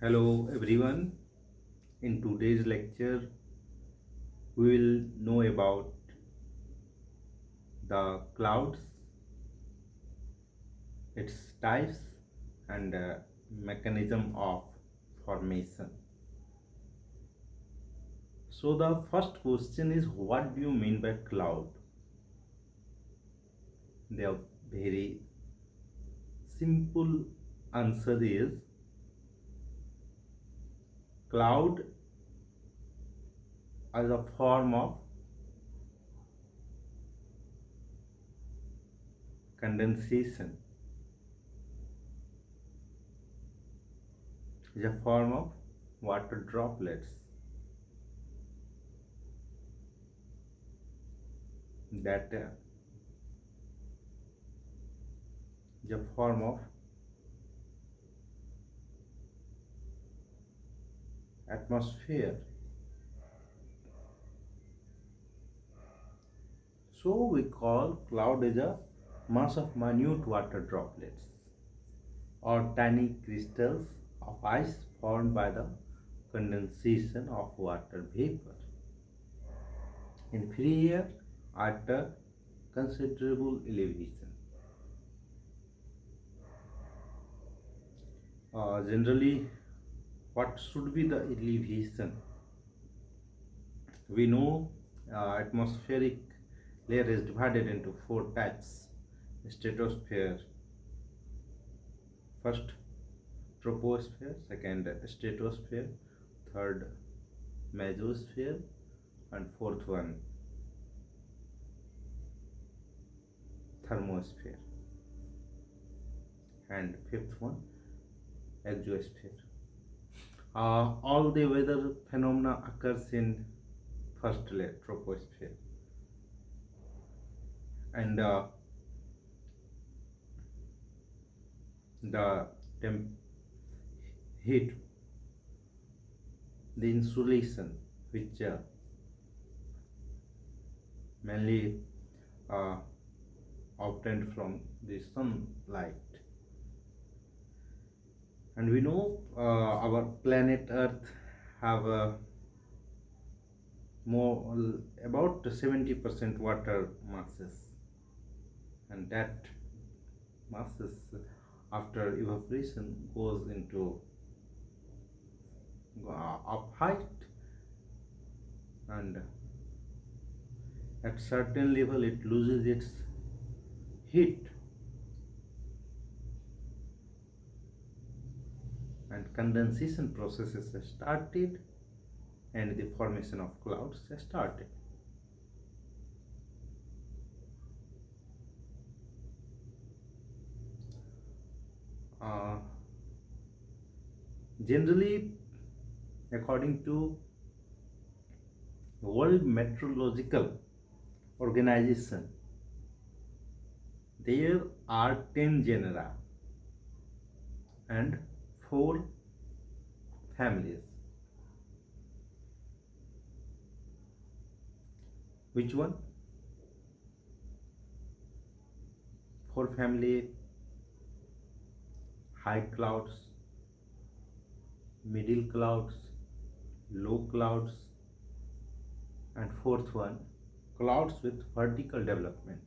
Hello everyone. In today's lecture, we will know about the clouds, its types, and mechanism of formation. So the first question is, what do you mean by cloud? The very simple answer is cloud as a form of condensation, is a form of water droplets that is a form of atmosphere. So we call cloud as a mass of minute water droplets or tiny crystals of ice formed by the condensation of water vapor in free air at a considerable elevation. Generally, what should be the elevation? We know atmospheric layer is divided into four types: stratosphere, first troposphere, second stratosphere, third mesosphere, and fourth one thermosphere, and fifth one exosphere. All the weather phenomena occurs in first layer troposphere, and the temp heat, the insulation which mainly uh, obtained from the sunlight. And we know our planet Earth have more about 70% water masses, and that masses after evaporation goes into up height, and at certain level it loses its heat, and condensation processes started and the formation of clouds started. uh, Generally, according to World Meteorological Organization, there are 10 genera and 4 families. Which one? 4 family: high clouds, middle clouds, low clouds, and fourth one clouds with vertical development.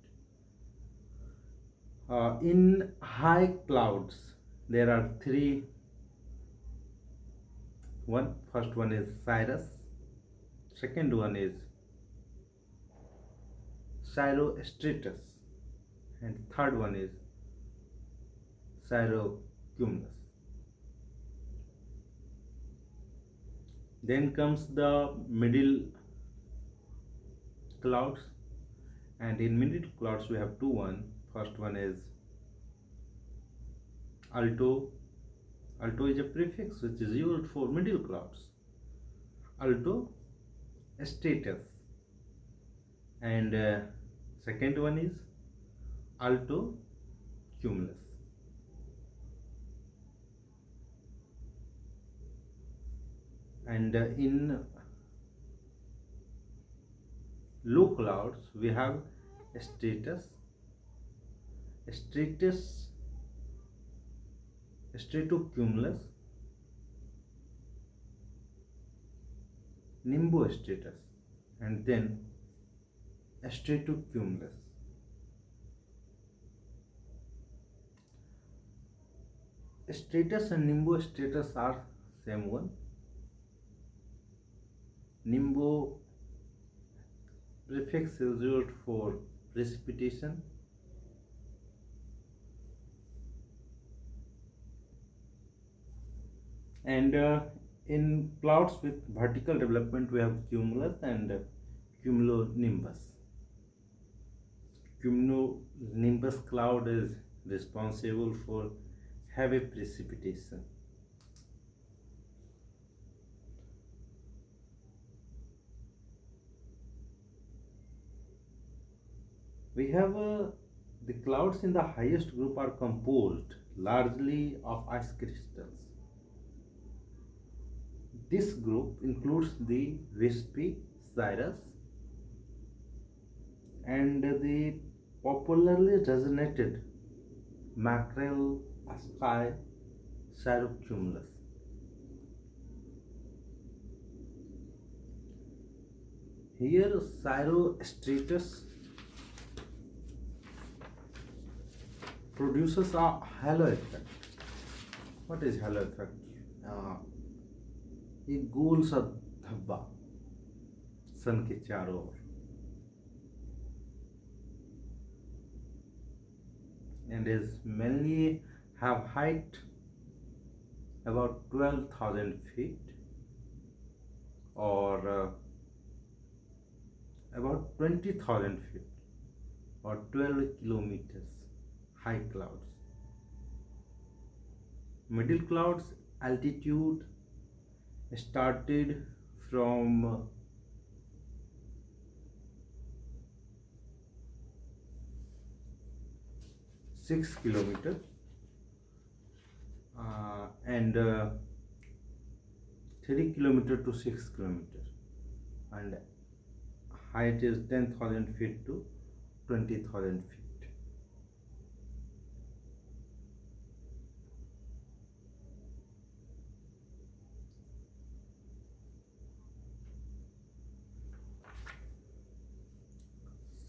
In high clouds, there are three. First one is cirrus, second one is cirrostratus, and third one is cirrocumulus. Then comes the middle clouds, and in middle clouds we have two. First one is alto. Alto is a prefix which is used for middle clouds. Alto stratus, and second one is alto cumulus. And in low clouds we have stratus, stratus, stratocumulus, nimbostratus, and then stratocumulus. Stratus and nimbostratus are same one. Nimbo prefix is used for precipitation, and in clouds with vertical development we have cumulus and cumulonimbus. Cumulonimbus cloud is responsible for heavy precipitation. We have the clouds in the highest group are composed largely of ice crystals. This group includes the wispy cirrus and the popularly designated mackerel sky cirrocumulus. Here, cirrostratus produces a halo effect. What is halo effect? ये गोल सा धब्बा सन के चारों ओर, and is mainly have height about 12,000 feet or about 20,000 feet or 12 kilometers high clouds. Middle clouds altitude started from 6 kilometers and 3 kilometers to 6 kilometers, and height is 10,000 feet to 20,000 feet.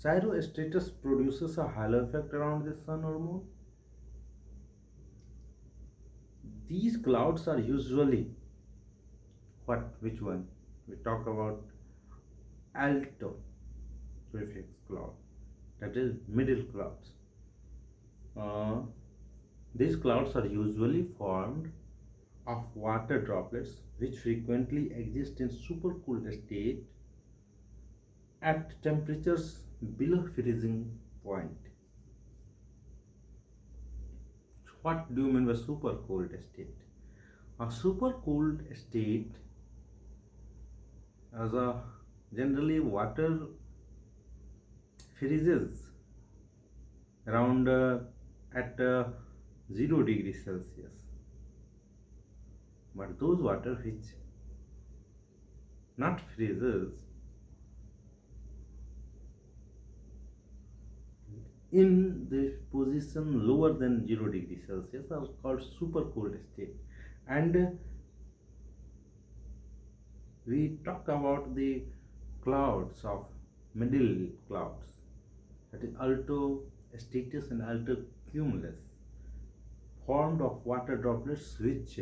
Cirrostratus produces a halo effect around the sun or moon. These clouds are usually which one? We talk about alto prefix cloud, that is middle clouds. Uh, these clouds are usually formed of water droplets which frequently exist in supercooled state at temperatures below freezing point. What do you mean by supercooled state? A supercooled state as a generally water freezes around at 0 degrees Celsius, but those water which not freezes in the position lower than 0 degrees Celsius are called supercooled state. And we talk about the clouds of middle clouds, that is alto stratus and alto cumulus, formed of water droplets which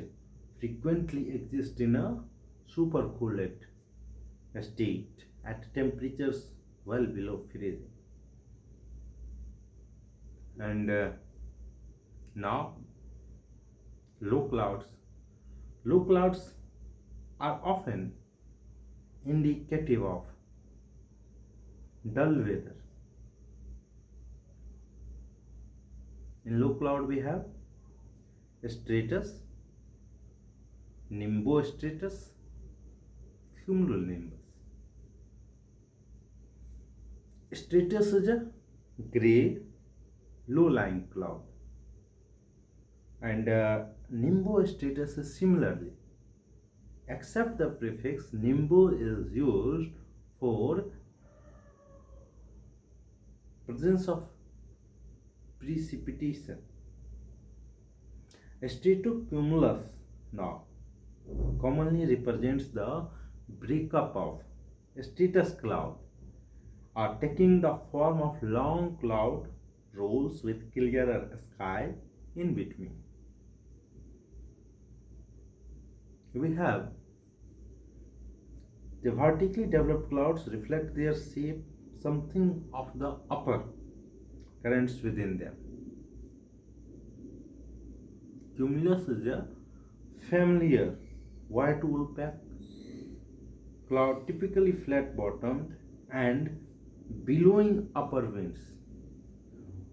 frequently exist in a supercooled state at temperatures well below freezing. And now low clouds. Low clouds are often indicative of dull weather. In low cloud we have stratus, nimbostratus, cumulonimbus. Stratus is a grey low-lying cloud, and nimbostratus is similarly, except the prefix nimbo is used for presence of precipitation. Stratocumulus now commonly represents the breakup of stratus cloud are taking the form of long cloud rolls with clearer sky in between. We have the vertically developed clouds reflect their shape something of the upper currents within them. Cumulus is a familiar white woolpack cloud, typically flat bottomed and billowing upper winds,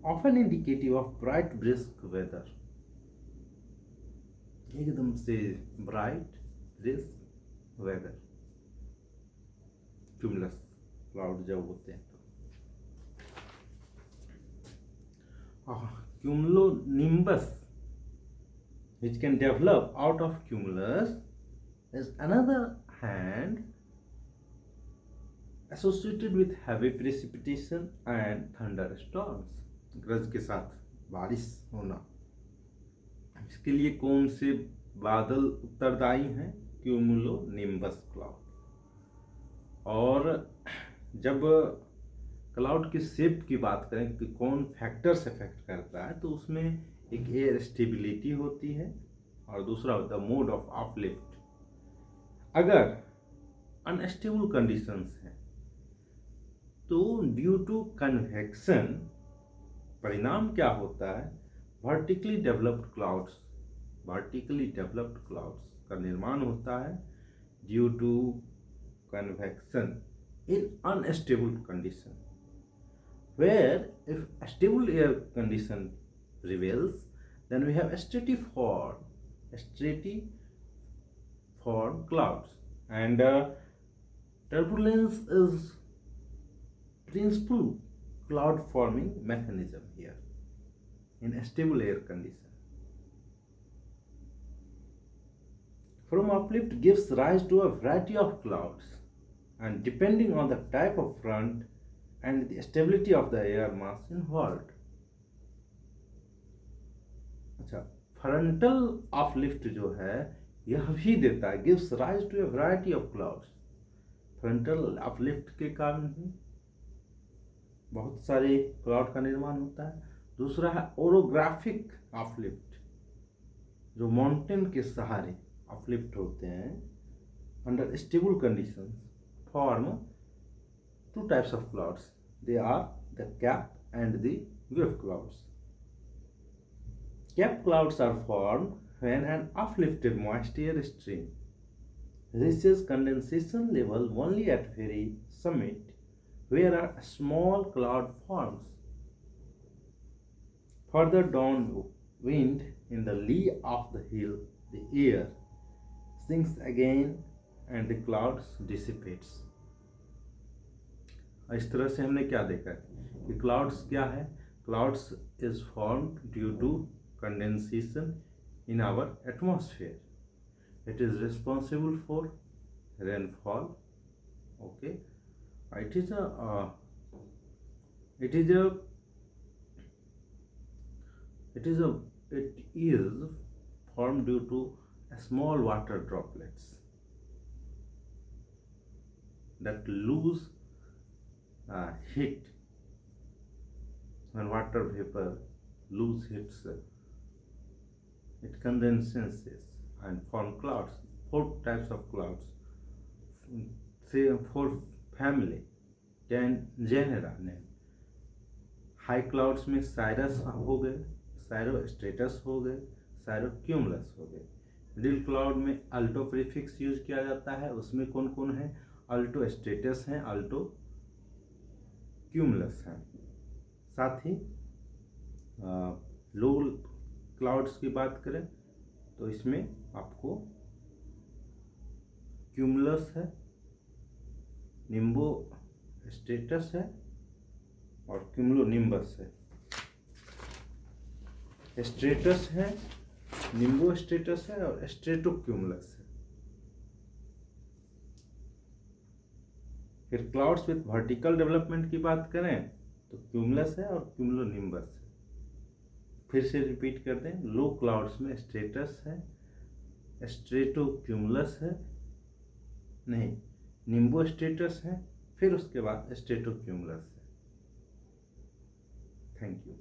often indicative of bright brisk weather. एकदम से bright brisk weather. Cumulus cloud जब होते हैं तो cumulonimbus, which can develop out of cumulus, is another hand associated with heavy precipitation and thunderstorms. गरज के साथ बारिश होना. इसके लिए कौन से बादल उत्तरदायी हैं? Cumulonimbus cloud. और जब क्लाउड की शेप की बात करें कि कौन फैक्टर्स इफेक्ट करता है, तो उसमें एक एयर स्टेबिलिटी होती है और दूसरा होता है मोड ऑफ अपलिफ्ट. अगर अनस्टेबल कंडीशंस हैं तो ड्यू टू कन्वेक्शन परिणाम क्या होता है? वर्टिकली डेवलप्ड क्लाउड्स का निर्माण होता है due to convection in unstable condition, where if a stable air condition prevails, then we have stratiform clouds, and turbulence is principal cloud forming mechanism here in a stable air condition. From uplift gives rise to a variety of clouds, and depending on the type of front and the stability of the air mass involved. अच्छा, frontal uplift जो है यह भी देता है gives rise to a variety of clouds. Frontal uplift के कारण ही बहुत सारे क्लाउड का निर्माण होता है. दूसरा है ओरोग्राफिक अपलिफ्ट, जो माउंटेन के सहारे अपलिफ्ट होते हैं under stable conditions. Form two types of clouds. They are the cap and the wave clouds. Cap clouds are formed when an uplifted moist air stream reaches condensation level only at very summit, where a small cloud forms. Further downwind in the lee of the hill, the air sinks again and the clouds dissipates. इस तरह से हमने क्या देखा कि clouds क्या है? Clouds is formed due to condensation in our atmosphere. It is responsible for rainfall. Okay, it is formed due to small water droplets that lose heat. When water vapor lose heat, it condenses and form clouds. 4 types of clouds, 4 family, 10 genera name. High clouds में Cyrus हो गए, साइरोस्ट्रेटस हो गए, साइरोक्यूमुलस हो गए. Middle cloud में Alto prefix use किया जाता है. उसमें कौन कौन है? अल्टो स्ट्रेटस हैं, अल्टो क्यूमुलस हैं. साथ ही लो क्लाउड्स की बात करें तो इसमें आपको क्यूमुलस है, निम्बो स्ट्रेटस है और क्यूमुलोनिम्बस है. स्ट्रेटस है, निम्बो स्ट्रेटस है और स्ट्रेटोक्यूमुलस है. फिर क्लाउड्स विथ वर्टिकल डेवलपमेंट की बात करें तो क्यूमुलस है और क्यूमुलोनिम्बस है. फिर से रिपीट कर दें, लो क्लाउड्स में स्ट्रेटस है, स्ट्रेटोक्यूमुलस है, नहीं, निम्बो स्टेटस है, फिर उसके बाद स्टेटोक्यूमुलस है। Thank you.